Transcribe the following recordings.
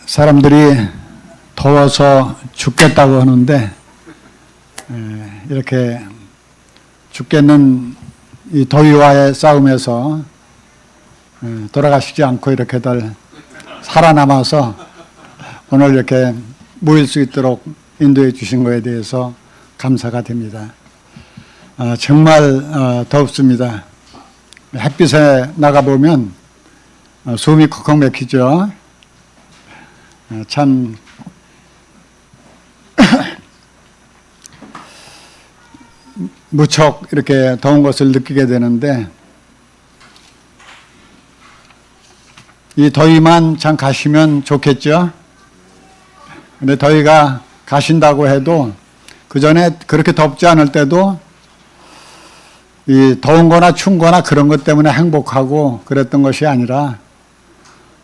사람들이 더워서 죽겠다고 하는데 이렇게 죽겠는 이 더위와의 싸움에서 돌아가시지 않고 이렇게들 살아남아서 오늘 이렇게 모일 수 있도록 인도해 주신 것에 대해서 감사가 됩니다. 정말 덥습니다. 햇빛에 나가보면 숨이 컥컥 막히죠. 참 무척 이렇게 더운 것을 느끼게 되는데 이 더위만 참 가시면 좋겠죠. 근데 더위가 가신다고 해도 그 전에 그렇게 덥지 않을 때도 이 더운 거나 추운 거나 그런 것 때문에 행복하고 그랬던 것이 아니라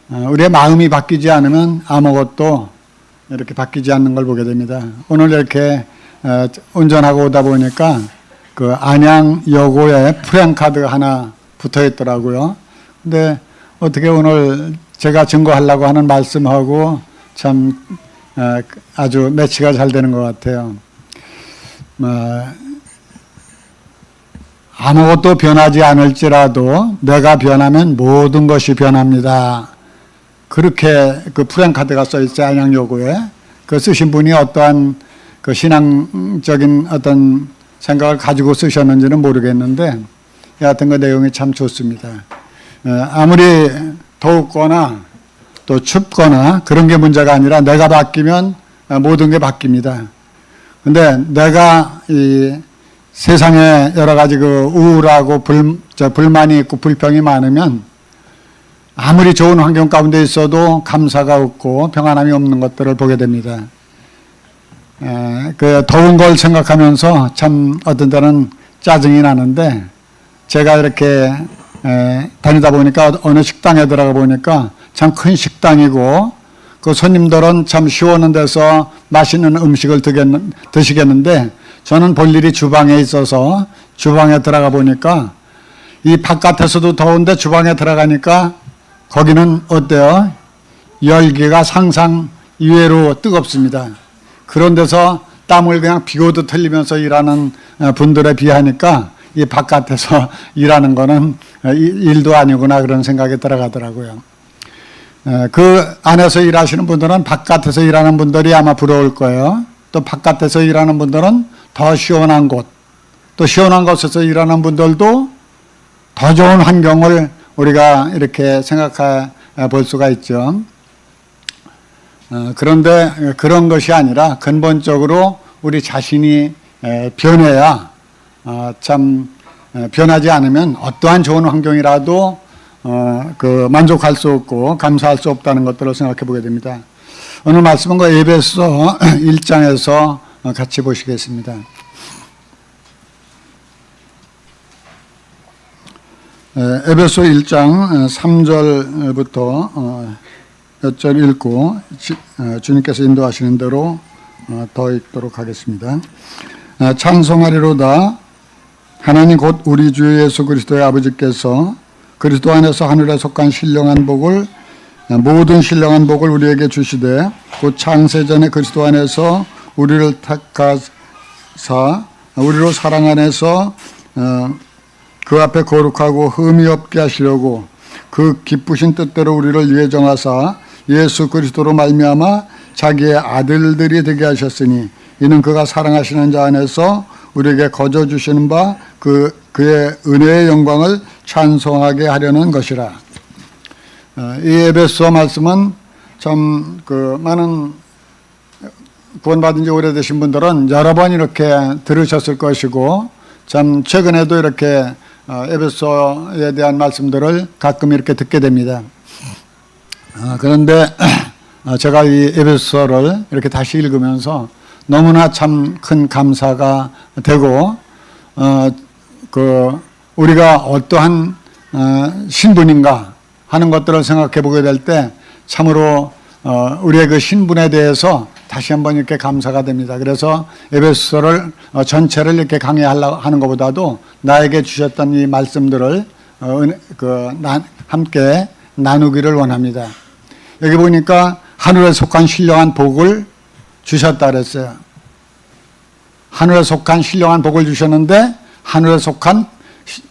우리의 마음이 바뀌지 않으면 아무것도 이렇게 바뀌지 않는 걸 보게 됩니다. 오늘 이렇게 운전하고 오다 보니까 그 안양여고에 프랜카드가 하나 붙어 있더라고요. 근데 어떻게 오늘 제가 증거하려고 하는 말씀하고 참 아주 매치가 잘 되는 것 같아요. 아무것도 변하지 않을지라도 내가 변하면 모든 것이 변합니다. 그렇게 그 프랜카드가 써 있어요. 안양여고에. 그 쓰신 분이 어떠한 그 신앙적인 어떤 생각을 가지고 쓰셨는지는 모르겠는데 여하튼 그 내용이 참 좋습니다. 아무리 더웠거나 또 춥거나 그런 게 문제가 아니라 내가 바뀌면 모든 게 바뀝니다. 근데 내가 이 세상에 여러 가지 그 우울하고 불만이 있고 불평이 많으면 아무리 좋은 환경 가운데 있어도 감사가 없고 평안함이 없는 것들을 보게 됩니다. 그 더운 걸 생각하면서 참 어떤 때는 짜증이 나는데 제가 이렇게 다니다 보니까 어느 식당에 들어가 보니까 참 큰 식당이고 그 손님들은 참 시원한 데서 맛있는 음식을 드시겠는데 저는 볼 일이 주방에 있어서 주방에 들어가 보니까 이 바깥에서도 더운데 주방에 들어가니까 거기는 어때요? 열기가 상상 이외로 뜨겁습니다. 그런 데서 땀을 그냥 비오듯 흘리면서 일하는 분들에 비하니까 이 바깥에서 일하는 거는 일도 아니구나 그런 생각이 들어가더라고요. 그 안에서 일하시는 분들은 바깥에서 일하는 분들이 아마 부러울 거예요. 또 바깥에서 일하는 분들은 더 시원한 곳, 또 시원한 곳에서 일하는 분들도 더 좋은 환경을 우리가 이렇게 생각해 볼 수가 있죠. 그런데 그런 것이 아니라 근본적으로 우리 자신이 변해야 참 변하지 않으면 어떠한 좋은 환경이라도 그 만족할 수 없고 감사할 수 없다는 것들을 생각해 보게 됩니다. 오늘 말씀은 그 에베소 1장에서 같이 보시겠습니다. 에베소 1장 3절부터 몇 절 읽고 주님께서 인도하시는 대로 더 읽도록 하겠습니다. 찬송하리로다. 하나님 곧 우리 주 예수 그리스도의 아버지께서 그리스도 안에서 하늘에 속한 신령한 복을 모든 신령한 복을 우리에게 주시되 곧 창세전에 그리스도 안에서 우리를 택하사 우리로 사랑 안에서 그 앞에 거룩하고 흠이 없게 하시려고 그 기쁘신 뜻대로 우리를 위해 정하사 예수 그리스도로 말미암아 자기의 아들들이 되게 하셨으니 이는 그가 사랑하시는 자 안에서 우리에게 거저 주시는 바 그의 은혜의 영광을 찬송하게 하려는 것이라. 이 에베소 말씀은 참 그 많은 구원받은 지 오래되신 분들은 여러 번 이렇게 들으셨을 것이고 참 최근에도 이렇게 에베소에 대한 말씀들을 가끔 이렇게 듣게 됩니다. 그런데 제가 이 에베소를 이렇게 다시 읽으면서 너무나 참 큰 감사가 되고 우리가 어떠한 신분인가 하는 것들을 생각해 보게 될 때 참으로 우리의 그 신분에 대해서 다시 한번 이렇게 감사가 됩니다. 그래서 에베소서를 전체를 이렇게 강의하려고 하는 것보다도 나에게 주셨던 이 말씀들을 함께 나누기를 원합니다. 여기 보니까 하늘에 속한 신령한 복을 주셨다 그랬어요. 하늘에 속한 신령한 복을 주셨는데 하늘에 속한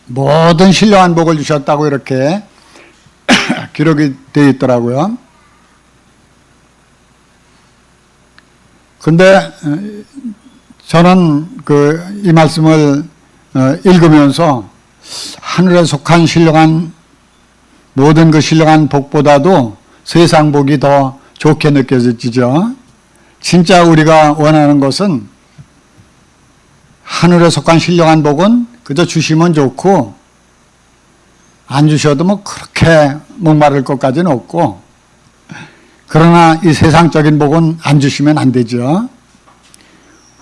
모든 신령한 복을 주셨다고 이렇게 기록이 되어 있더라고요. 근데 저는 이 말씀을 읽으면서 하늘에 속한 신령한 모든 그 신령한 복보다도 세상 복이 더 좋게 느껴지죠. 진짜 우리가 원하는 것은 하늘에 속한 신령한 복은 그저 주시면 좋고 안 주셔도 뭐 그렇게 목마를 것까지는 없고, 그러나 이 세상적인 복은 안 주시면 안 되죠.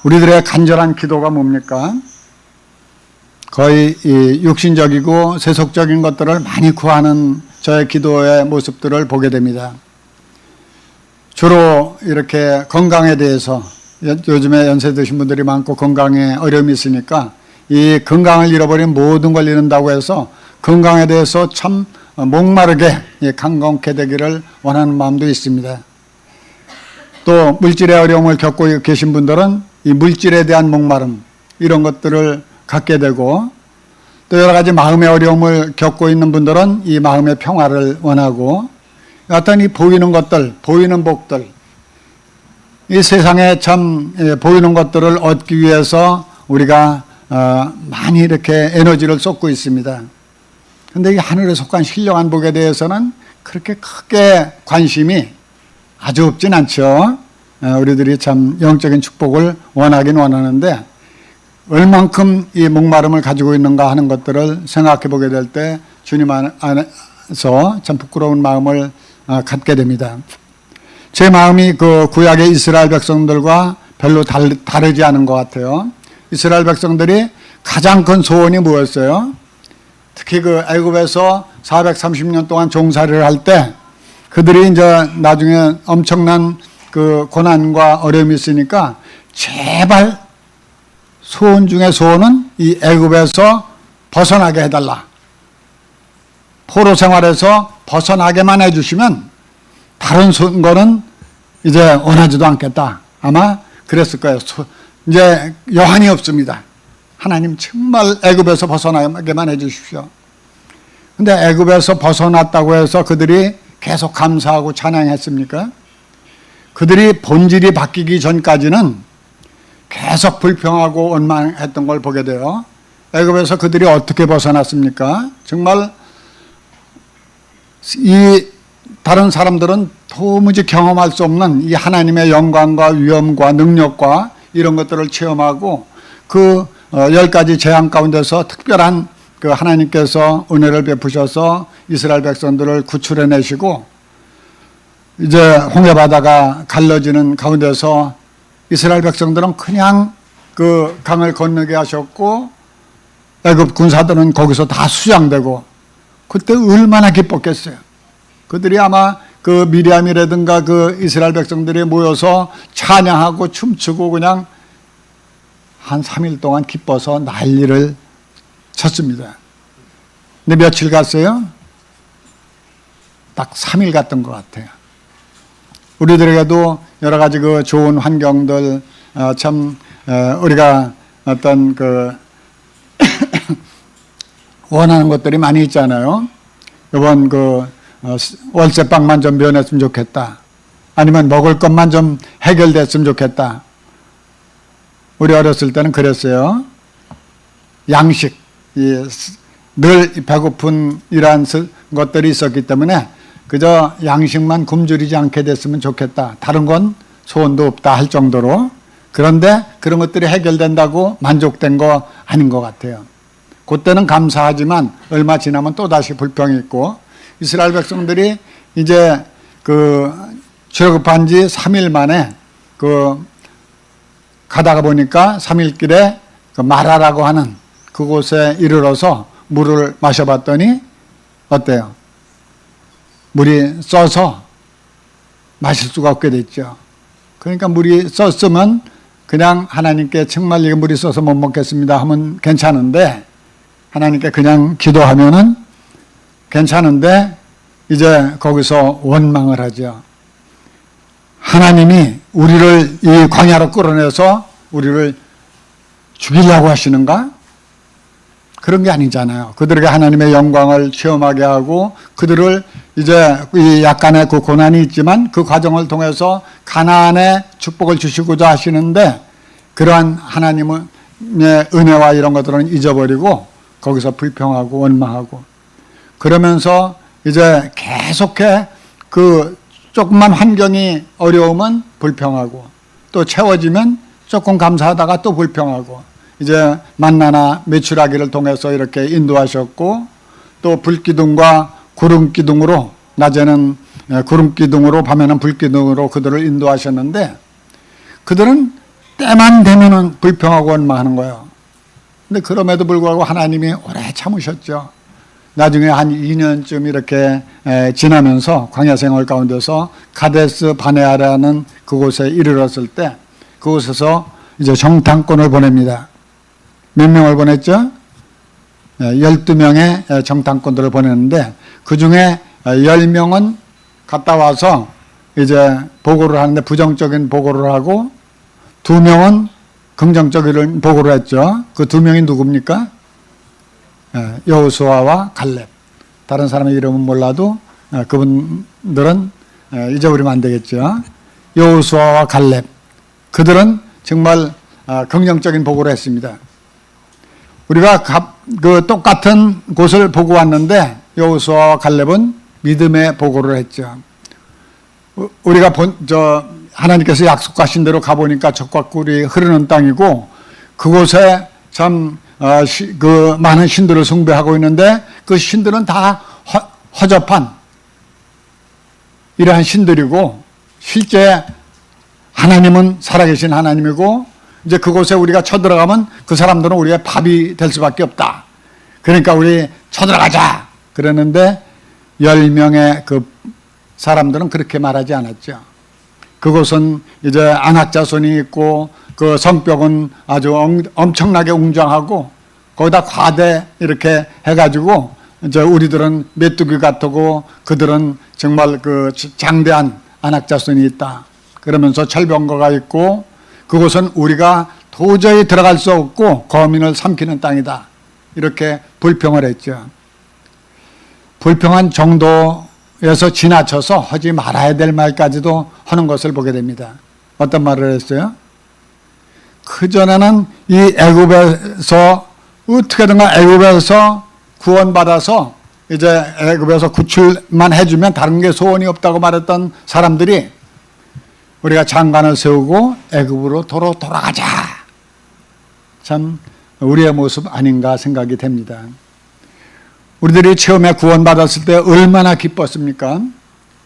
우리들의 간절한 기도가 뭡니까? 거의 이 육신적이고 세속적인 것들을 많이 구하는 저의 기도의 모습들을 보게 됩니다. 주로 이렇게 건강에 대해서, 요즘에 연세 드신 분들이 많고 건강에 어려움이 있으니까 이 건강을 잃어버린 모든 걸 잃는다고 해서 건강에 대해서 참 목마르게 강건케 되기를 원하는 마음도 있습니다. 또 물질의 어려움을 겪고 계신 분들은 이 물질에 대한 목마름, 이런 것들을 갖게 되고, 또 여러 가지 마음의 어려움을 겪고 있는 분들은 이 마음의 평화를 원하고, 어떤 이 보이는 것들, 보이는 복들, 이 세상에 참 보이는 것들을 얻기 위해서 우리가 많이 이렇게 에너지를 쏟고 있습니다. 그런데 이 하늘에 속한 신령한 복에 대해서는 그렇게 크게 관심이 아주 없진 않죠. 우리들이 참 영적인 축복을 원하긴 원하는데 얼만큼 이 목마름을 가지고 있는가 하는 것들을 생각해 보게 될 때 주님 안에서 참 부끄러운 마음을 갖게 됩니다. 제 마음이 그 구약의 이스라엘 백성들과 별로 다르지 않은 것 같아요. 이스라엘 백성들이 가장 큰 소원이 뭐였어요? 특히 그 애굽에서 430년 동안 종살이를 할 때 그들이 이제 나중에 엄청난 그 고난과 어려움이 있으니까 제발 소원 중에 소원은 이 애굽에서 벗어나게 해달라. 포로 생활에서 벗어나게만 해주시면 다른 거는 이제 원하지도 않겠다. 아마 그랬을 거예요. 이제 여한이 없습니다. 하나님 정말 애굽에서 벗어나게만 해주십시오. 근데 애굽에서 벗어났다고 해서 그들이 계속 감사하고 찬양했습니까? 그들이 본질이 바뀌기 전까지는 계속 불평하고 원망했던 걸 보게 돼요. 애굽에서 그들이 어떻게 벗어났습니까? 정말 이 다른 사람들은 도무지 경험할 수 없는 이 하나님의 영광과 위엄과 능력과 이런 것들을 체험하고 그 10가지 재앙 가운데서 특별한 그 하나님께서 은혜를 베푸셔서 이스라엘 백성들을 구출해내시고 이제 홍해바다가 갈라지는 가운데서 이스라엘 백성들은 그냥 그 강을 건너게 하셨고 애굽 군사들은 거기서 다 수장되고 그때 얼마나 기뻤겠어요. 그들이 아마 그 미리암이라든가 그 이스라엘 백성들이 모여서 찬양하고 춤추고 그냥 한 3일 동안 기뻐서 난리를 쳤습니다. 근데 며칠 갔어요? 딱 3일 갔던 것 같아요. 우리들에게도 여러 가지 그 좋은 환경들, 참 우리가 어떤 그 원하는 것들이 많이 있잖아요. 이번 그 월세방만 좀 면했으면 좋겠다. 아니면 먹을 것만 좀 해결됐으면 좋겠다. 우리 어렸을 때는 그랬어요. 양식, 늘 배고픈 이러한 것들이 있었기 때문에 그저 양식만 굶주리지 않게 됐으면 좋겠다. 다른 건 소원도 없다 할 정도로. 그런데 그런 것들이 해결된다고 만족된 거 아닌 것 같아요. 그때는 감사하지만 얼마 지나면 또다시 불평이 있고, 이스라엘 백성들이 이제 그 출애굽한 지 3일 만에 그 가다가 보니까 3일 길에 그 마라라고 하는 그곳에 이르러서 물을 마셔봤더니 어때요? 물이 써서 마실 수가 없게 됐죠. 그러니까 물이 썼으면 그냥 하나님께 정말 이게 물이 써서 못 먹겠습니다 하면 괜찮은데, 하나님께 그냥 기도하면은 괜찮은데 이제 거기서 원망을 하죠. 하나님이 우리를 이 광야로 끌어내서 우리를 죽이려고 하시는가? 그런 게 아니잖아요. 그들에게 하나님의 영광을 체험하게 하고 그들을 이제 이 약간의 그 고난이 있지만 그 과정을 통해서 가나안의 축복을 주시고자 하시는데 그러한 하나님의 은혜와 이런 것들은 잊어버리고 거기서 불평하고 원망하고 그러면서 이제 계속해 그 조금만 환경이 어려우면 불평하고 또 채워지면 조금 감사하다가 또 불평하고 이제 만나나 메추라기를 통해서 이렇게 인도하셨고 또 불기둥과 구름기둥으로 낮에는 구름기둥으로 밤에는 불기둥으로 그들을 인도하셨는데 그들은 때만 되면은 불평하고 원망하는 거예요. 근데 그럼에도 불구하고 하나님이 오래 참으셨죠. 나중에 한 2년쯤 이렇게 지나면서 광야 생활 가운데서 카데스 바네아라는 그곳에 이르렀을 때 그곳에서 이제 정탐꾼을 보냅니다. 몇 명을 보냈죠? 12명의 정탐꾼들을 보냈는데 그 중에 10명은 갔다 와서 이제 보고를 하는데 부정적인 보고를 하고 2명은 긍정적인 보고를 했죠. 그 2명이 누굽니까? 여호수아와 갈렙. 다른 사람의 이름은 몰라도 그분들은 잊어버리면 안 되겠죠. 여호수아와 갈렙. 그들은 정말 긍정적인 보고를 했습니다. 우리가 그 똑같은 곳을 보고 왔는데 여호수아와 갈렙은 믿음의 보고를 했죠. 우리가 하나님께서 약속하신 대로 가보니까 적과 꿀이 흐르는 땅이고 그곳에 참 그 많은 신들을 숭배하고 있는데 그 신들은 다 허접한 이러한 신들이고 실제 하나님은 살아계신 하나님이고 이제 그곳에 우리가 쳐들어가면 그 사람들은 우리의 밥이 될 수밖에 없다. 그러니까 우리 쳐들어가자. 그랬는데 10명의 그 사람들은 그렇게 말하지 않았죠. 그곳은 이제 안악자손이 있고 그 성벽은 아주 엄청나게 웅장하고 거기다 과대 이렇게 해가지고 이제 우리들은 메뚜기 같고 그들은 정말 그 장대한 안악자손이 있다. 그러면서 철병거가 있고 그곳은 우리가 도저히 들어갈 수 없고 거민을 삼키는 땅이다. 이렇게 불평을 했죠. 불평한 정도에서 지나쳐서 하지 말아야 될 말까지도 하는 것을 보게 됩니다. 어떤 말을 했어요? 그전에는 이 애굽에서 어떻게든가 애굽에서 구원받아서 이제 애굽에서 구출만 해주면 다른 게 소원이 없다고 말했던 사람들이 우리가 장관을 세우고 애굽으로 도로 돌아가자. 참 우리의 모습 아닌가 생각이 됩니다. 우리들이 처음에 구원받았을 때 얼마나 기뻤습니까?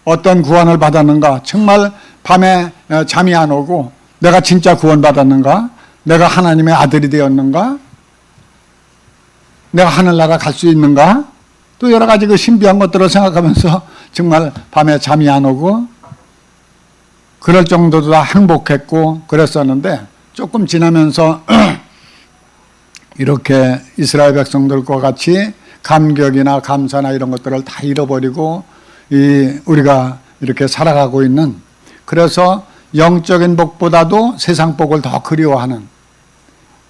어떤 구원을 받았는가? 정말 밤에 잠이 안 오고 내가 진짜 구원받았는가? 내가 하나님의 아들이 되었는가? 내가 하늘나라 갈 수 있는가? 또 여러 가지 그 신비한 것들을 생각하면서 정말 밤에 잠이 안 오고 그럴 정도로 다 행복했고 그랬었는데 조금 지나면서 이렇게 이스라엘 백성들과 같이 감격이나 감사나 이런 것들을 다 잃어버리고 우리가 이렇게 살아가고 있는 그래서 영적인 복보다도 세상 복을 더 그리워하는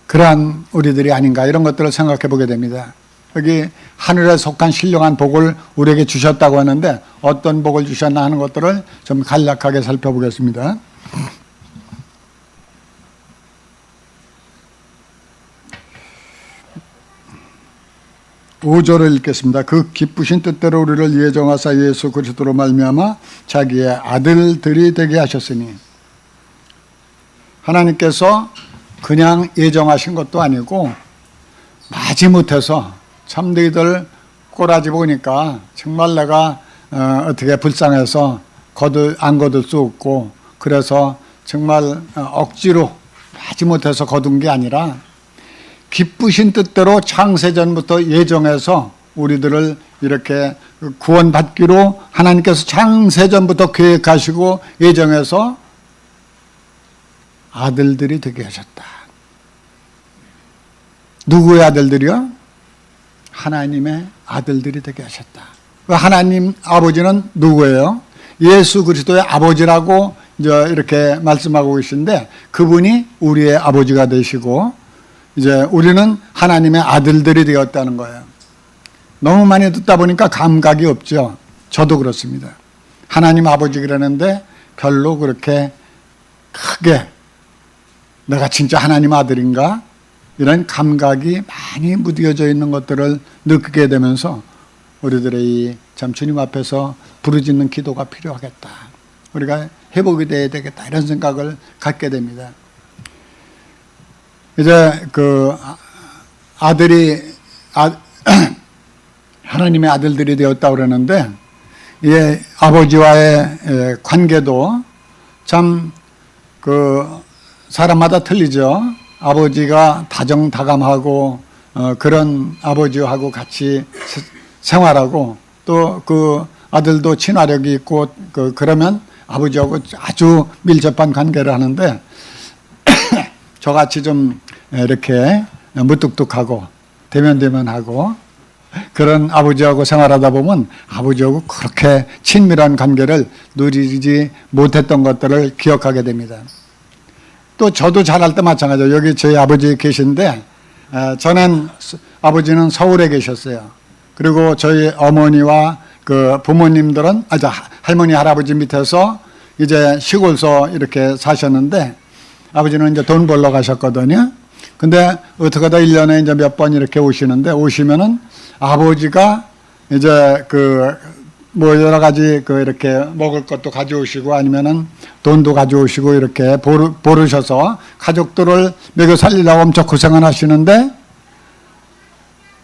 그러한 우리들이 아닌가 이런 것들을 생각해 보게 됩니다. 여기 하늘에 속한 신령한 복을 우리에게 주셨다고 하는데 어떤 복을 주셨나 하는 것들을 좀 간략하게 살펴보겠습니다. 5절을 읽겠습니다. 그 기쁘신 뜻대로 우리를 예정하사 예수 그리스도로 말미암아 자기의 아들들이 되게 하셨으니 하나님께서 그냥 예정하신 것도 아니고 마지못해서 참 너희들 꼬라지 보니까 정말 내가 어떻게 불쌍해서 안 거둘 수 없고 그래서 정말 억지로 마지못해서 거둔 게 아니라 기쁘신 뜻대로 창세전부터 예정해서 우리들을 이렇게 구원받기로 하나님께서 창세전부터 계획하시고 예정해서 아들들이 되게 하셨다. 누구의 아들들이요? 하나님의 아들들이 되게 하셨다. 하나님 아버지는 누구예요? 예수 그리스도의 아버지라고 이제 이렇게 말씀하고 계신데 그분이 우리의 아버지가 되시고 이제 우리는 하나님의 아들들이 되었다는 거예요. 너무 많이 듣다 보니까 감각이 없죠. 저도 그렇습니다. 하나님 아버지 그러는데 별로 그렇게 크게 내가 진짜 하나님 아들인가? 이런 감각이 많이 무뎌져 있는 것들을 느끼게 되면서 우리들의 이 참 주님 앞에서 부르짖는 기도가 필요하겠다. 우리가 회복이 돼야 되겠다. 이런 생각을 갖게 됩니다. 이제 그 하나님의 아들들이 되었다고 그러는데 이 아버지와의 관계도 참 그 사람마다 틀리죠. 아버지가 다정다감하고 그런 아버지하고 같이 생활하고 또 그 아들도 친화력이 있고 그러면 아버지하고 아주 밀접한 관계를 하는데 저같이 좀 이렇게 무뚝뚝하고 대면대면하고 그런 아버지하고 생활하다 보면 아버지하고 그렇게 친밀한 관계를 누리지 못했던 것들을 기억하게 됩니다. 또 저도 잘할 때 마찬가지예요. 여기 저희 아버지 계신데 저는 아버지는 서울에 계셨어요. 그리고 저희 어머니와 그 부모님들은 할머니 할아버지 밑에서 이제 시골서 이렇게 사셨는데 아버지는 이제 돈 벌러 가셨거든요. 근데 어떻게다 1년에 이제 몇 번 이렇게 오시는데 오시면은 아버지가 이제 뭐 여러 가지 이렇게 먹을 것도 가져오시고 아니면은 돈도 가져오시고 이렇게 보르셔서 가족들을 먹여 살리려고 엄청 고생을 하시는데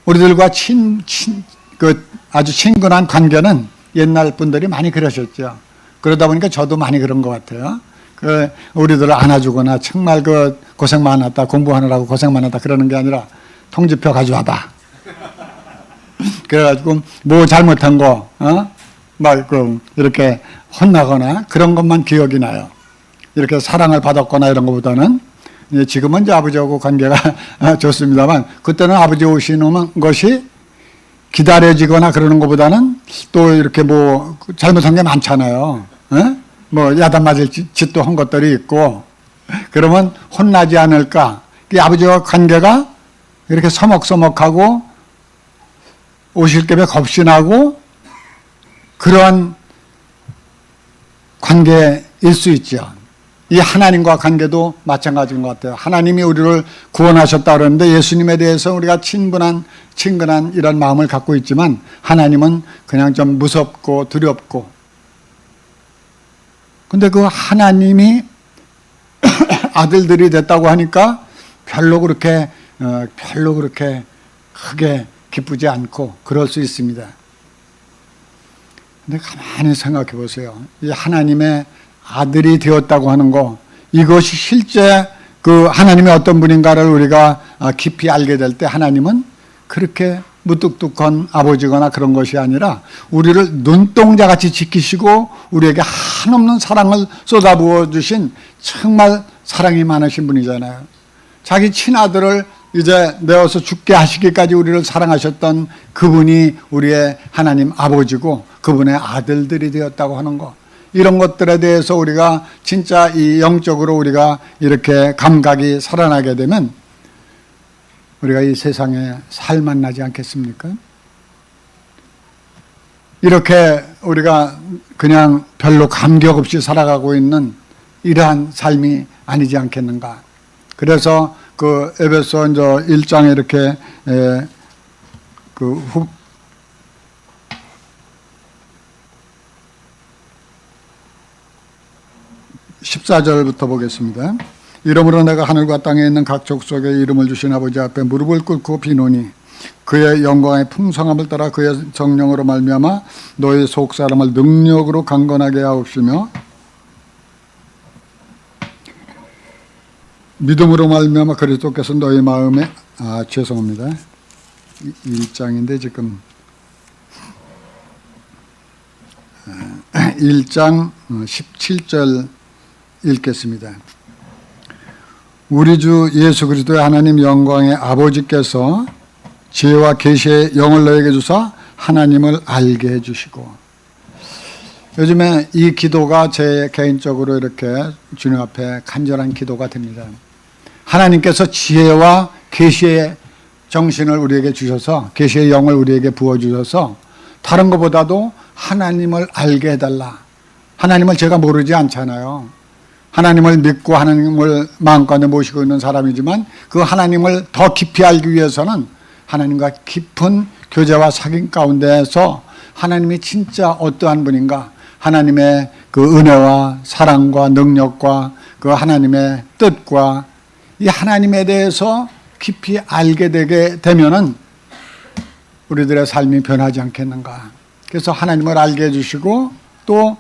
우리들과 아주 친근한 관계는 옛날 분들이 많이 그러셨죠. 그러다 보니까 저도 많이 그런 것 같아요. 우리들을 안아주거나 정말 고생 많았다, 공부하느라고 고생 많았다 그러는 게 아니라 통지표 가져와봐. 그래가지고 뭐 잘못한 거, 이렇게 혼나거나 그런 것만 기억이 나요. 이렇게 사랑을 받았거나 이런 것보다는 지금은 이제 아버지하고 관계가 좋습니다만 그때는 아버지 오시는 것이 기다려지거나 그러는 것보다는 또 이렇게 뭐 잘못한 게 많잖아요. 뭐 야단 맞을 짓도 한 것들이 있고 그러면 혼나지 않을까. 아버지와 관계가 이렇게 서먹서먹하고 오실 겸에 겁신하고 그런 관계일 수 있죠. 이 하나님과 관계도 마찬가지인 것 같아요. 하나님이 우리를 구원하셨다 그러는데 예수님에 대해서 우리가 친근한 이런 마음을 갖고 있지만 하나님은 그냥 좀 무섭고 두렵고 근데 그 하나님이 아들들이 됐다고 하니까 별로 그렇게 크게 기쁘지 않고 그럴 수 있습니다. 근데 가만히 생각해 보세요. 이 하나님의 아들이 되었다고 하는 거 이것이 실제 그 하나님이 어떤 분인가를 우리가 깊이 알게 될 때 하나님은 그렇게 무뚝뚝한 아버지거나 그런 것이 아니라 우리를 눈동자같이 지키시고 우리에게 한없는 사랑을 쏟아부어 주신 정말 사랑이 많으신 분이잖아요. 자기 친아들을 이제 내어서 죽게 하시기까지 우리를 사랑하셨던 그분이 우리의 하나님 아버지고 그분의 아들들이 되었다고 하는 것. 이런 것들에 대해서 우리가 진짜 이 영적으로 우리가 이렇게 감각이 살아나게 되면 우리가 이 세상에 살만 나지 않겠습니까? 이렇게 우리가 그냥 별로 감격 없이 살아가고 있는 이러한 삶이 아니지 않겠는가. 그래서 에베소 1장에 이렇게 14절부터 보겠습니다. 이러므로 내가 하늘과 땅에 있는 각 족속에 이름을 주신 아버지 앞에 무릎을 꿇고 비노니 그의 영광의 풍성함을 따라 그의 정령으로 말미암아 너희 속 사람을 능력으로 강건하게 하옵시며 믿음으로 말미암아 그리스도께서 너희 마음에 죄송합니다. 1장인데 지금 1장 17절 읽겠습니다. 우리 주 예수 그리스도의 하나님 영광의 아버지께서 지혜와 계시의 영을 너에게 주사 하나님을 알게 해주시고. 요즘에 이 기도가 제 개인적으로 이렇게 주님 앞에 간절한 기도가 됩니다. 하나님께서 지혜와 계시의 정신을 우리에게 주셔서, 계시의 영을 우리에게 부어주셔서 다른 것보다도 하나님을 알게 해달라. 하나님을 제가 모르지 않잖아요. 하나님을 믿고 하나님을 마음가운데 모시고 있는 사람이지만 그 하나님을 더 깊이 알기 위해서는 하나님과 깊은 교제와 사귐 가운데에서 하나님이 진짜 어떠한 분인가, 하나님의 그 은혜와 사랑과 능력과 그 하나님의 뜻과 이 하나님에 대해서 깊이 알게 되게 되면은 우리들의 삶이 변하지 않겠는가. 그래서 하나님을 알게 해주시고 또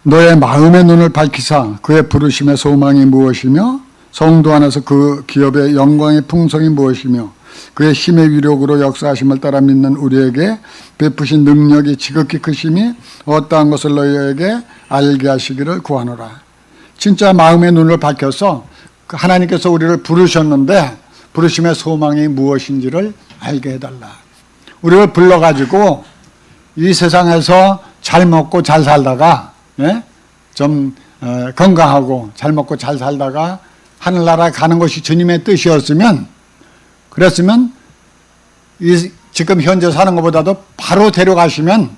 너의 마음의 눈을 밝히사 그의 부르심의 소망이 무엇이며 성도 안에서 그 기업의 영광의 풍성이 무엇이며 그의 힘의 위력으로 역사하심을 따라 믿는 우리에게 베푸신 능력이 지극히 크심이 어떠한 것을 너희에게 알게 하시기를 구하노라. 진짜 마음의 눈을 밝혀서 하나님께서 우리를 부르셨는데 부르심의 소망이 무엇인지를 알게 해달라. 우리를 불러가지고 이 세상에서 잘 먹고 잘 살다가 좀 건강하고 잘 먹고 잘 살다가 하늘나라에 가는 것이 주님의 뜻이었으면, 그랬으면 이 지금 현재 사는 것보다도 바로 데려가시면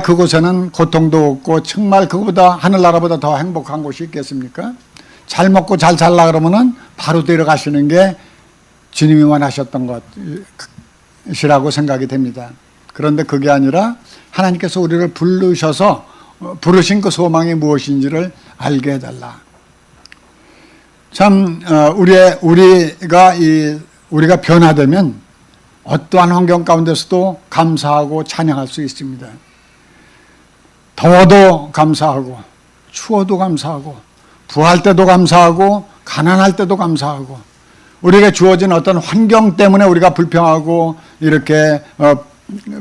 그곳에는 고통도 없고 정말 그거보다 하늘나라보다 더 행복한 곳이 있겠습니까? 잘 먹고 잘 살라 그러면은 바로 데려가시는 게 주님이 원하셨던 것이라고 생각이 됩니다. 그런데 그게 아니라 하나님께서 우리를 부르셔서 부르신 그 소망이 무엇인지를 알게 해달라. 참 우리가 변화되면 어떠한 환경 가운데서도 감사하고 찬양할 수 있습니다. 더워도 감사하고 추워도 감사하고 부할 때도 감사하고 가난할 때도 감사하고 우리에게 주어진 어떤 환경 때문에 우리가 불평하고 이렇게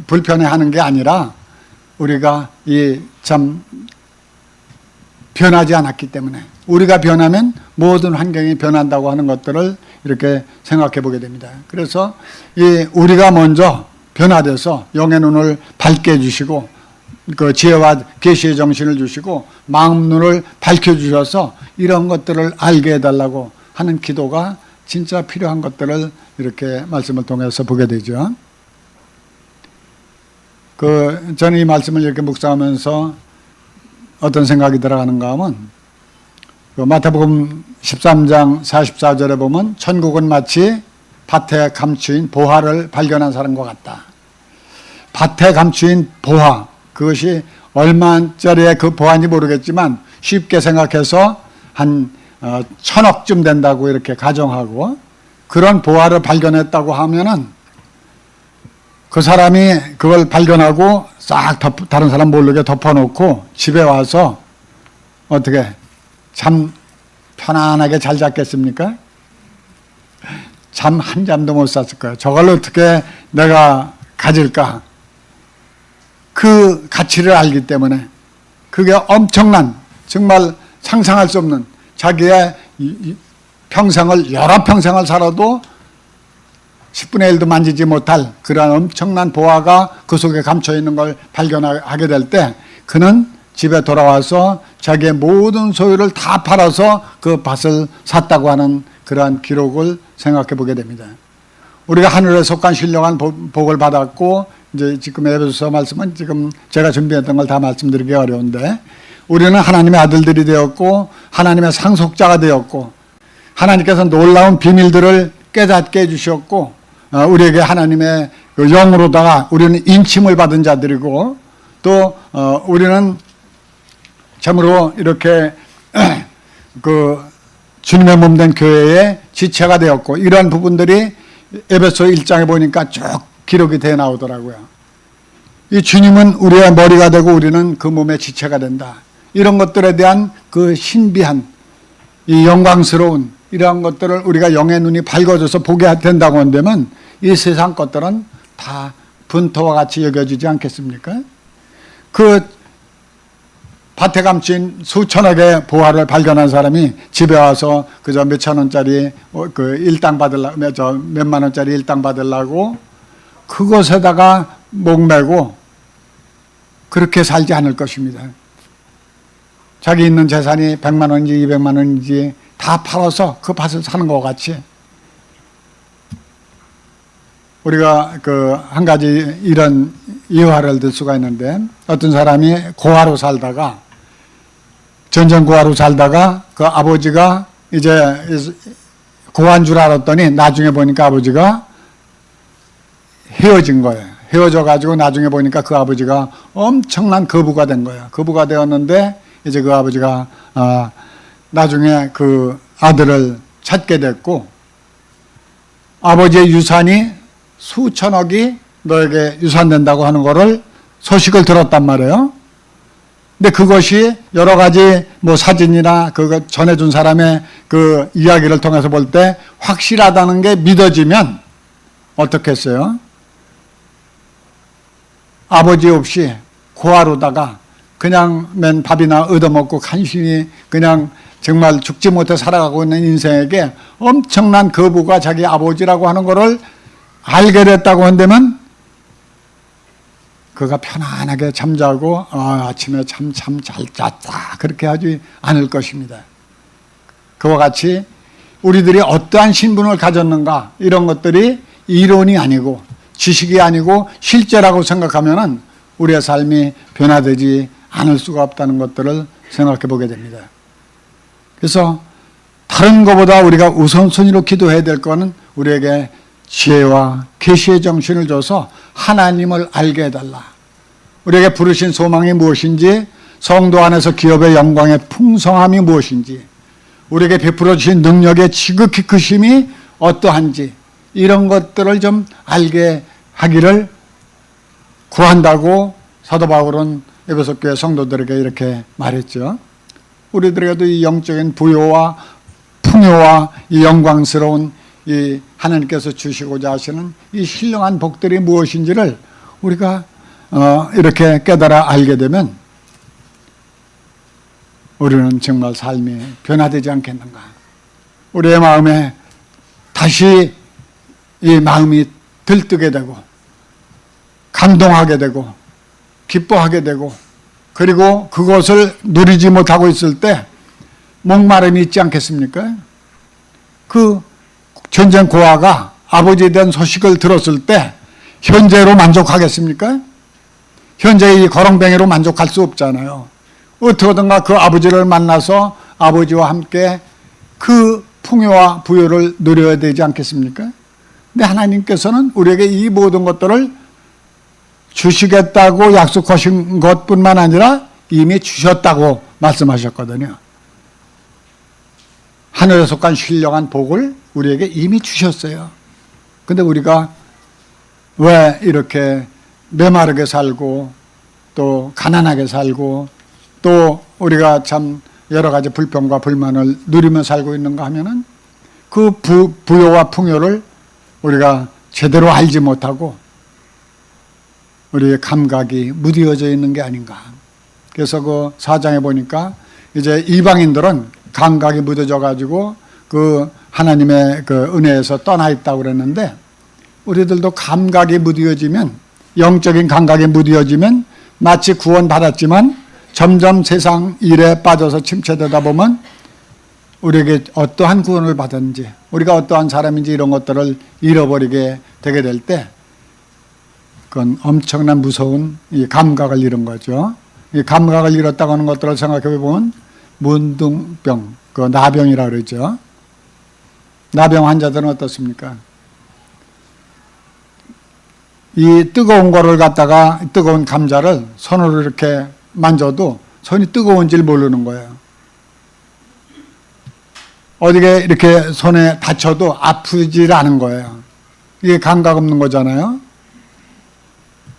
불편해하는 게 아니라 우리가 참 변하지 않았기 때문에 우리가 변하면 모든 환경이 변한다고 하는 것들을 이렇게 생각해 보게 됩니다. 그래서 우리가 먼저 변화돼서 영의 눈을 밝게 해주시고 그 지혜와 계시의 정신을 주시고 마음 눈을 밝혀주셔서 이런 것들을 알게 해달라고 하는 기도가 진짜 필요한 것들을 이렇게 말씀을 통해서 보게 되죠. 저는 이 말씀을 이렇게 묵상하면서 어떤 생각이 들어가는가 하면 마태복음 13장 44절에 보면 천국은 마치 밭에 감추인 보화를 발견한 사람과 같다. 밭에 감추인 보화, 그것이 얼마짜리의 그 보화인지 모르겠지만 쉽게 생각해서 한 1,000억쯤 된다고 이렇게 가정하고 그런 보화를 발견했다고 하면은 그 사람이 그걸 발견하고 싹 다른 사람 모르게 덮어놓고 집에 와서 어떻게 잠 편안하게 잘 잤겠습니까? 잠 한 잠도 못 잤을 거예요. 저걸 어떻게 내가 가질까? 그 가치를 알기 때문에 그게 엄청난, 정말 상상할 수 없는, 자기의 평생을, 여러 평생을 살아도 10분의 1도 만지지 못할 그런 엄청난 보화가 그 속에 감춰 있는 걸 발견하게 될 때 그는 집에 돌아와서 자기의 모든 소유를 다 팔아서 그 밭을 샀다고 하는 그러한 기록을 생각해 보게 됩니다. 우리가 하늘에 속한 신령한 복을 받았고, 이제 지금 에베소서 말씀은 지금 제가 준비했던 걸 다 말씀드리기 어려운데, 우리는 하나님의 아들들이 되었고 하나님의 상속자가 되었고 하나님께서 놀라운 비밀들을 깨닫게 해주셨고 우리에게 하나님의 그 영으로다가 우리는 인침을 받은 자들이고 또 우리는 참으로 이렇게 그 주님의 몸된 교회의 지체가 되었고, 이러한 부분들이 에베소 1장에 보니까 쭉 기록이 되어 나오더라고요. 이 주님은 우리의 머리가 되고 우리는 그 몸의 지체가 된다. 이런 것들에 대한 그 신비한, 이 영광스러운 이러한 것들을 우리가 영의 눈이 밝아져서 보게 된다고 한다면 이 세상 것들은 다 분토와 같이 여겨지지 않겠습니까? 그 밭에 감춘 수천억의 보화를 발견한 사람이 집에 와서 그저 몇천 원짜리 그 일당 받으려고, 몇만 원짜리 일당 받으려고 그것에다가 목매고 그렇게 살지 않을 것입니다. 자기 있는 재산이 100만 원인지 200만 원인지 다 팔아서 그 밭을 사는 것 같이 우리가 그 한 가지 이런 예화를 들 수가 있는데, 어떤 사람이 고아로 살다가, 전전 고아로 살다가 그 아버지가 이제 고아인 줄 알았더니 나중에 보니까 아버지가 헤어진 거예요. 헤어져 가지고 나중에 보니까 그 아버지가 엄청난 거부가 된 거예요. 거부가 되었는데 이제 그 아버지가 나중에 그 아들을 찾게 됐고, 아버지의 유산이 수천억이 너에게 유산된다고 하는 거를 소식을 들었단 말이에요. 근데 그것이 여러 가지 뭐 사진이나 그거 전해준 사람의 그 이야기를 통해서 볼 때 확실하다는 게 믿어지면 어떻게 했어요? 아버지 없이 고아로다가 그냥 맨 밥이나 얻어먹고 간신히 그냥 정말 죽지 못해 살아가고 있는 인생에게 엄청난 거부가 자기 아버지라고 하는 거를 알게 됐다고 한다면 그가 편안하게 잠자고 아침에 참 잘 잤다 그렇게 하지 않을 것입니다. 그와 같이 우리들이 어떠한 신분을 가졌는가 이런 것들이 이론이 아니고 지식이 아니고 실제라고 생각하면 우리의 삶이 변화되지 않을 수가 없다는 것들을 생각해 보게 됩니다. 그래서 다른 것보다 우리가 우선순위로 기도해야 될 것은 우리에게 지혜와 계시의 정신을 줘서 하나님을 알게 해달라. 우리에게 부르신 소망이 무엇인지, 성도 안에서 기업의 영광의 풍성함이 무엇인지, 우리에게 베풀어 주신 능력의 지극히 크심이 어떠한지 이런 것들을 좀 알게 하기를 구한다고 사도 바울은 에베소 교회 성도들에게 이렇게 말했죠. 우리들에게도 이 영적인 부요와 풍요와 이 영광스러운 이 하나님께서 주시고자 하시는 이 신령한 복들이 무엇인지를 우리가 이렇게 깨달아 알게 되면 우리는 정말 삶이 변화되지 않겠는가. 우리의 마음에 다시 이 마음이 들뜨게 되고 감동하게 되고 기뻐하게 되고, 그리고 그것을 누리지 못하고 있을 때 목마름이 있지 않겠습니까? 그 전쟁 고아가 아버지에 대한 소식을 들었을 때 현재로 만족하겠습니까? 현재의 거렁뱅이로 만족할 수 없잖아요. 어떻게든가 그 아버지를 만나서 아버지와 함께 그 풍요와 부요를 누려야 되지 않겠습니까? 근데 하나님께서는 우리에게 이 모든 것들을 주시겠다고 약속하신 것뿐만 아니라 이미 주셨다고 말씀하셨거든요. 하늘에 속한 신령한 복을 우리에게 이미 주셨어요. 근데 우리가 왜 이렇게 메마르게 살고 또 가난하게 살고 또 우리가 참 여러 가지 불평과 불만을 누리며 살고 있는가 하면은 그 부요와 풍요를 우리가 제대로 알지 못하고 우리의 감각이 무뎌져 있는 게 아닌가. 그래서 그 4장에 보니까 이제 이방인들은 감각이 무뎌져 가지고 그 하나님의 그 은혜에서 떠나 있다고 그랬는데, 우리들도 감각이 무뎌지면, 영적인 감각이 무뎌지면 마치 구원 받았지만 점점 세상 일에 빠져서 침체되다 보면 우리에게 어떠한 구원을 받았는지, 우리가 어떠한 사람인지 이런 것들을 잃어버리게 되게 될 때 그건 엄청난 무서운 이 감각을 잃은 거죠. 이 감각을 잃었다고 하는 것들을 생각해 보면 문둥병, 그 나병이라고 그러죠. 나병 환자들은 어떻습니까? 이 뜨거운 거를 갖다가 뜨거운 감자를 손으로 이렇게 만져도 손이 뜨거운지를 모르는 거예요. 어디게 이렇게 손에 다쳐도 아프질 않은 거예요. 이게 감각 없는 거잖아요.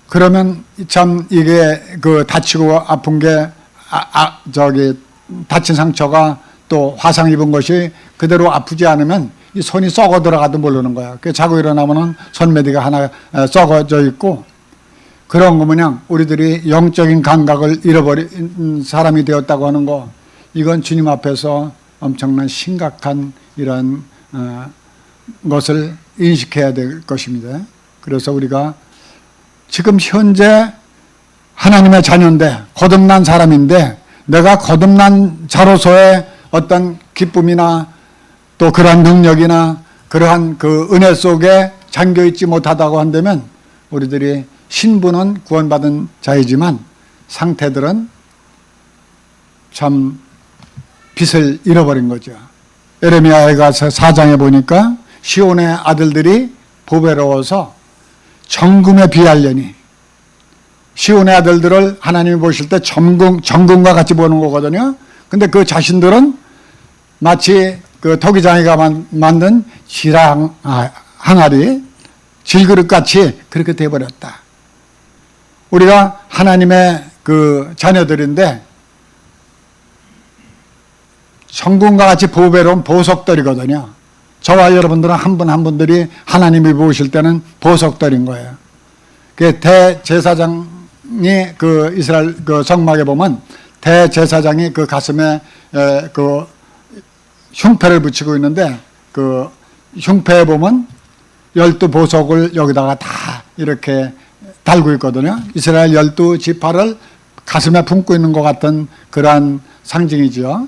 그러면 참 이게 그 다치고 아픈 게 다친 상처가 또 화상 입은 것이 그대로 아프지 않으면 이 손이 썩어 들어가도 모르는 거야. 그 자고 일어나면은 손매디가 하나 썩어져 있고, 그런 거 마냥 우리들이 영적인 감각을 잃어버린 사람이 되었다고 하는 거, 이건 주님 앞에서 엄청난 심각한 이런 것을 인식해야 될 것입니다. 그래서 우리가 지금 현재 하나님의 자녀인데, 거듭난 사람인데, 내가 거듭난 자로서의 어떤 기쁨이나 또 그러한 능력이나 그러한 그 은혜 속에 잠겨있지 못하다고 한다면, 우리들이 신분은 구원받은 자이지만 상태들은 참 빛을 잃어버린 거죠. 에레미야에 가서 4장에 보니까 시온의 아들들이 보배로워서 정금에 비하려니, 시온의 아들들을 하나님이 보실 때 정금과 같이 보는 거거든요. 근데 그 자신들은 마치 그 토기장이가 만든 항아리, 질그릇같이 그렇게 돼버렸다. 우리가 하나님의 그 자녀들인데 정금과 같이 보배로운 보석들이거든요. 저와 여러분들은 한 분 한 분들이 하나님이 보실 때는 보석들인 거예요. 그 대제사장이 그 이스라엘 그 성막에 보면 대제사장이 그 가슴에 그 흉패를 붙이고 있는데, 그 흉패에 보면 12보석을 여기다가 다 이렇게 달고 있거든요. 이스라엘 12지파를 가슴에 품고 있는 것 같은 그러한 상징이죠.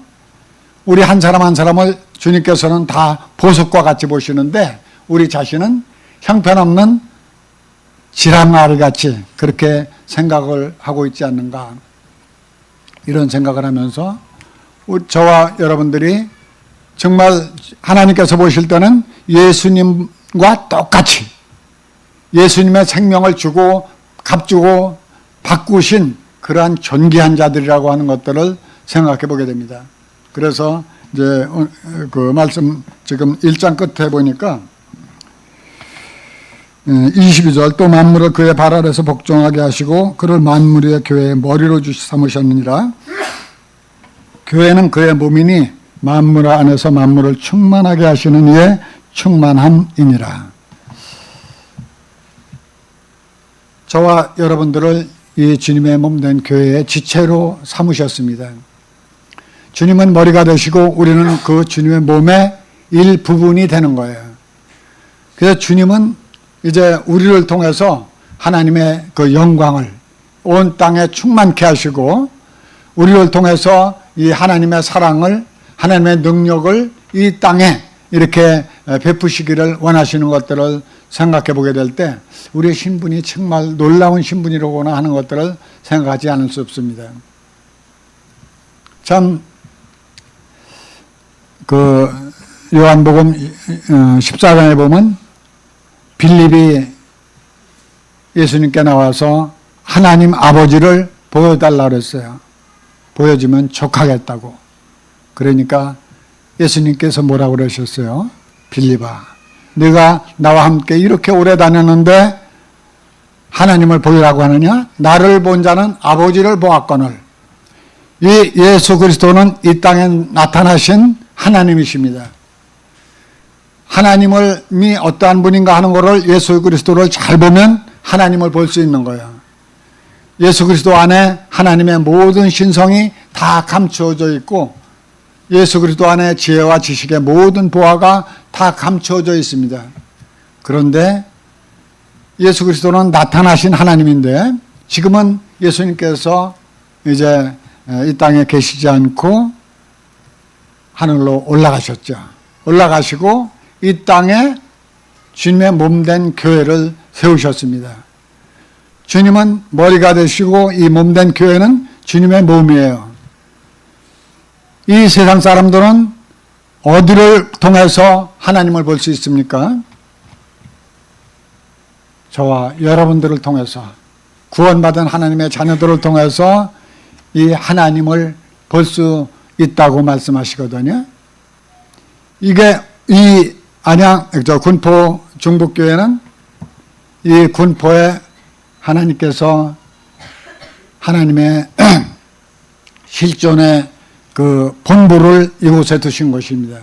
우리 한 사람 한 사람을 주님께서는 다 보석과 같이 보시는데, 우리 자신은 형편없는 지랑아리 같이 그렇게 생각을 하고 있지 않는가, 이런 생각을 하면서 저와 여러분들이 정말 하나님께서 보실 때는 예수님과 똑같이 예수님의 생명을 주고 값주고 바꾸신 그러한 존귀한 자들이라고 하는 것들을 생각해 보게 됩니다. 그래서 이제 그 말씀 지금 1장 끝에 보니까 22절, 또 만물을 그의 발 아래서 복종하게 하시고 그를 만물의 교회의 머리로 삼으셨느니라. 교회는 그의 몸이니 만물 안에서 만물을 충만하게 하시는 이의 충만함이니라. 저와 여러분들을 이 주님의 몸된 교회의 지체로 삼으셨습니다. 주님은 머리가 되시고 우리는 그 주님의 몸의 일부분이 되는 거예요. 그래서 주님은 이제 우리를 통해서 하나님의 그 영광을 온 땅에 충만케 하시고, 우리를 통해서 이 하나님의 사랑을, 하나님의 능력을 이 땅에 이렇게 베푸시기를 원하시는 것들을 생각해 보게 될 때, 우리의 신분이 정말 놀라운 신분이라고나 하는 것들을 생각하지 않을 수 없습니다. 참, 그 요한복음 14장에 보면 빌립이 예수님께 나와서 하나님 아버지를 보여달라고 그랬어요. 보여주면 족하겠다고. 그러니까 예수님께서 뭐라고 그러셨어요? 빌립아, 네가 나와 함께 이렇게 오래 다녔는데 하나님을 보이라고 하느냐? 나를 본 자는 아버지를 보았거늘. 이 예수 그리스도는 이 땅에 나타나신 하나님이십니다. 하나님이 어떠한 분인가 하는 것을 예수 그리스도를 잘 보면 하나님을 볼 수 있는 거예요. 예수 그리스도 안에 하나님의 모든 신성이 다 감추어져 있고, 예수 그리스도 안에 지혜와 지식의 모든 보화가 다 감추어져 있습니다. 그런데 예수 그리스도는 나타나신 하나님인데, 지금은 예수님께서 이제 이 땅에 계시지 않고 하늘로 올라가셨죠. 올라가시고 이 땅에 주님의 몸된 교회를 세우셨습니다. 주님은 머리가 되시고 이 몸된 교회는 주님의 몸이에요. 이 세상 사람들은 어디를 통해서 하나님을 볼 수 있습니까? 저와 여러분들을 통해서, 구원받은 하나님의 자녀들을 통해서 이 하나님을 볼 수 있다고 말씀하시거든요. 이게 이 군포 중북교회는 이 군포에 하나님께서 하나님의 실존의 그 본부를 이곳에 두신 것입니다.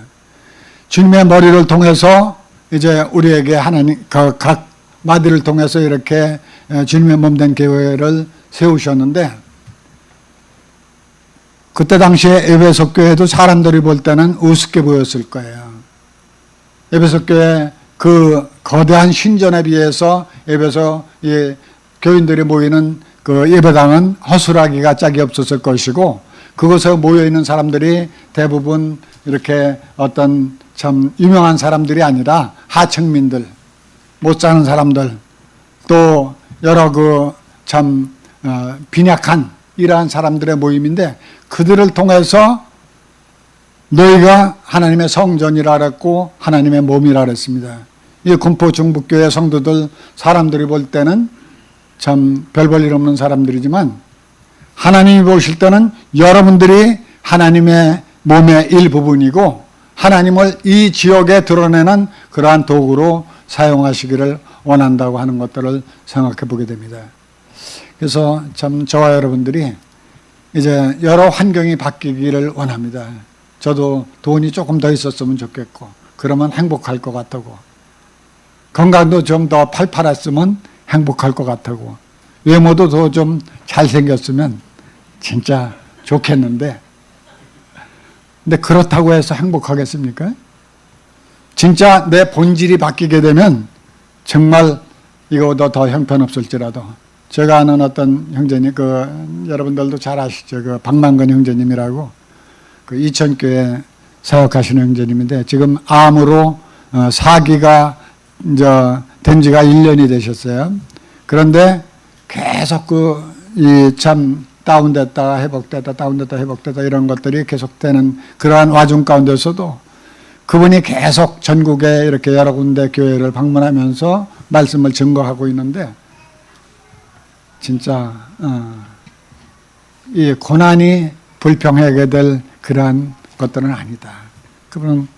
주님의 머리를 통해서 이제 우리에게 하나님 각 마디를 통해서 이렇게 주님의 몸된 교회를 세우셨는데 그때 당시에 에베소 교회도 사람들이 볼 때는 우습게 보였을 거예요. 에베소 교회 그 거대한 신전에 비해서 에베소 교인들이 모이는 그 예배당은 허술하기가 짝이 없었을 것이고 그곳에 모여있는 사람들이 대부분 이렇게 어떤 참 유명한 사람들이 아니라 하층민들, 못 사는 사람들, 또 여러 그 참 빈약한 이러한 사람들의 모임인데 그들을 통해서 너희가 하나님의 성전이라 그랬고 하나님의 몸이라 그랬습니다. 이 군포 중북교회 성도들 사람들이 볼 때는 참 별 볼 일 없는 사람들이지만 하나님이 보실 때는 여러분들이 하나님의 몸의 일부분이고 하나님을 이 지역에 드러내는 그러한 도구로 사용하시기를 원한다고 하는 것들을 생각해 보게 됩니다. 그래서 참 저와 여러분들이 이제 여러 환경이 바뀌기를 원합니다. 저도 돈이 조금 더 있었으면 좋겠고 그러면 행복할 것 같고 건강도 좀 더 팔팔했으면 행복할 것 같고 외모도 더 좀 잘생겼으면 진짜 좋겠는데 근데 그렇다고 해서 행복하겠습니까? 진짜 내 본질이 바뀌게 되면 정말 이거보다 더 형편없을지라도 제가 아는 어떤 형제님 여러분들도 잘 아시죠? 그 박만근 형제님이라고 그 이천교회 사역하시는 형제님인데 지금 암으로 사기가 이제 된 지가 1년이 되셨어요. 그런데 계속 참 다운됐다 회복됐다 다운됐다 회복됐다 이런 것들이 계속되는 그러한 와중 가운데서도 그분이 계속 전국에 이렇게 여러 군데 교회를 방문하면서 말씀을 증거하고 있는데 진짜 이 고난이 불평하게 될 그러한 것들은 아니다. 그분은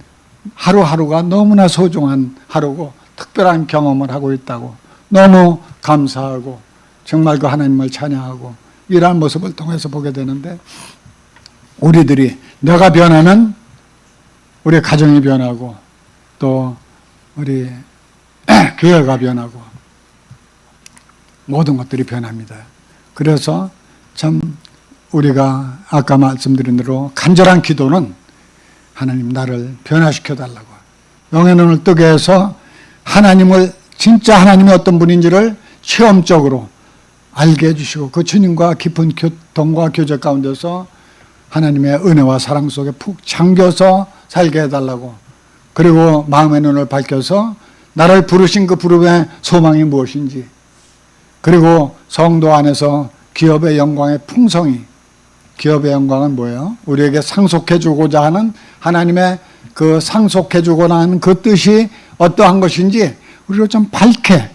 하루하루가 너무나 소중한 하루고 특별한 경험을 하고 있다고 너무 감사하고 정말 그 하나님을 찬양하고 이러한 모습을 통해서 보게 되는데 우리들이 내가 변하면 우리 가정이 변하고 또 우리 교회가 변하고 모든 것들이 변합니다. 그래서 참 우리가 아까 말씀드린 대로 간절한 기도는 하나님 나를 변화시켜 달라고 영의 눈을 뜨게 해서 하나님을 진짜 하나님이 어떤 분인지를 체험적으로 알게 해주시고 그 주님과 깊은 교통과 교제 가운데서 하나님의 은혜와 사랑 속에 푹 잠겨서 살게 해달라고 그리고 마음의 눈을 밝혀서 나를 부르신 그 부름의 소망이 무엇인지 그리고 성도 안에서 기업의 영광의 풍성이 기업의 영광은 뭐예요? 우리에게 상속해 주고자 하는 하나님의 그 상속해 주고자 하는 그 뜻이 어떠한 것인지 우리로 좀 밝게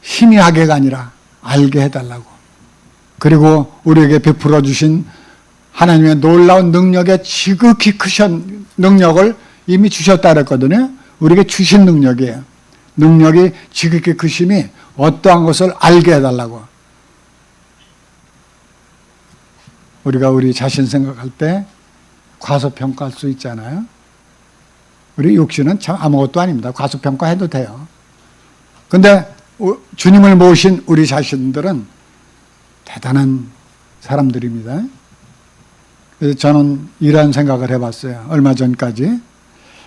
희미하게가 아니라 알게 해달라고 그리고 우리에게 베풀어 주신 하나님의 놀라운 능력의 지극히 크신 능력을 이미 주셨다 그랬거든요. 우리에게 주신 능력이에요. 능력이 지극히 크심이 어떠한 것을 알게 해달라고 우리가 우리 자신 생각할 때 과소평가할 수 있잖아요. 우리 육신은 참 아무것도 아닙니다. 과소평가해도 돼요. 근데 주님을 모신 우리 자신들은 대단한 사람들입니다. 그래서 저는 이런 생각을 해봤어요. 얼마 전까지.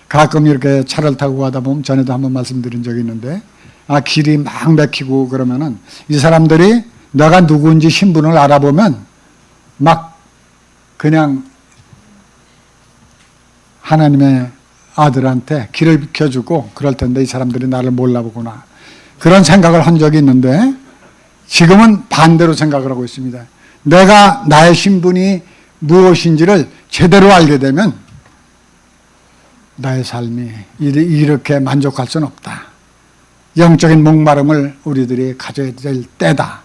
가끔 이렇게 차를 타고 가다 보면 전에도 한번 말씀드린 적이 있는데 길이 막 막히고 그러면은 이 사람들이 내가 누구인지 신분을 알아보면 막 그냥 하나님의 아들한테 길을 비켜주고 그럴 텐데 이 사람들이 나를 몰라보구나. 그런 생각을 한 적이 있는데 지금은 반대로 생각을 하고 있습니다. 내가 나의 신분이 무엇인지를 제대로 알게 되면 나의 삶이 이렇게 만족할 수는 없다. 영적인 목마름을 우리들이 가져야 될 때다.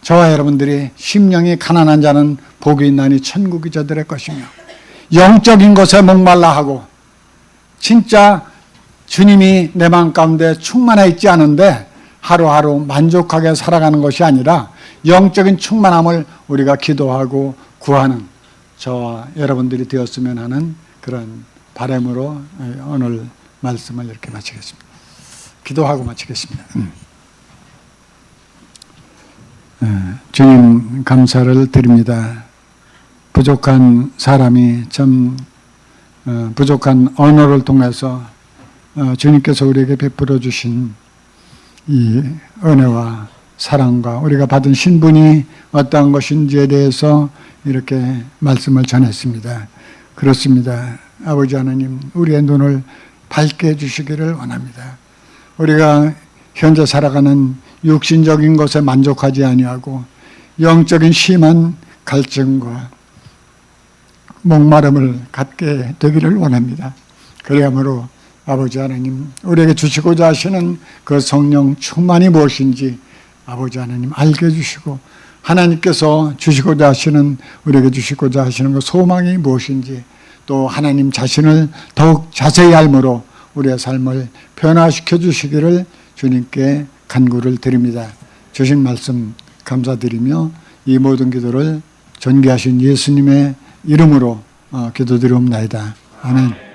저와 여러분들이 심령이 가난한 자는 복이 있나니 천국이 저들의 것이며 영적인 것에 목말라 하고 진짜 주님이 내 마음 가운데 충만해 있지 않은데 하루하루 만족하게 살아가는 것이 아니라 영적인 충만함을 우리가 기도하고 구하는 저와 여러분들이 되었으면 하는 그런 바람으로 오늘 말씀을 이렇게 마치겠습니다. 기도하고 마치겠습니다. 주님 감사를 드립니다. 부족한 사람이 참 부족한 언어를 통해서 주님께서 우리에게 베풀어 주신 이 은혜와 사랑과 우리가 받은 신분이 어떠한 것인지에 대해서 이렇게 말씀을 전했습니다. 그렇습니다. 아버지 하나님, 우리의 눈을 밝게 해주시기를 원합니다. 우리가 현재 살아가는 육신적인 것에 만족하지 아니하고 영적인 심한 갈증과 목마름을 갖게 되기를 원합니다. 그러므로 아버지 하나님, 우리에게 주시고자 하시는 그 성령 충만이 무엇인지 아버지 하나님 알게 해주시고, 하나님께서 주시고자 하시는, 우리에게 주시고자 하시는 그 소망이 무엇인지, 또 하나님 자신을 더욱 자세히 알므로 우리의 삶을 변화시켜 주시기를 주님께 간구를 드립니다. 주신 말씀 감사드리며 이 모든 기도를 존귀하신 예수님의 이름으로 기도드리옵나이다. 아멘.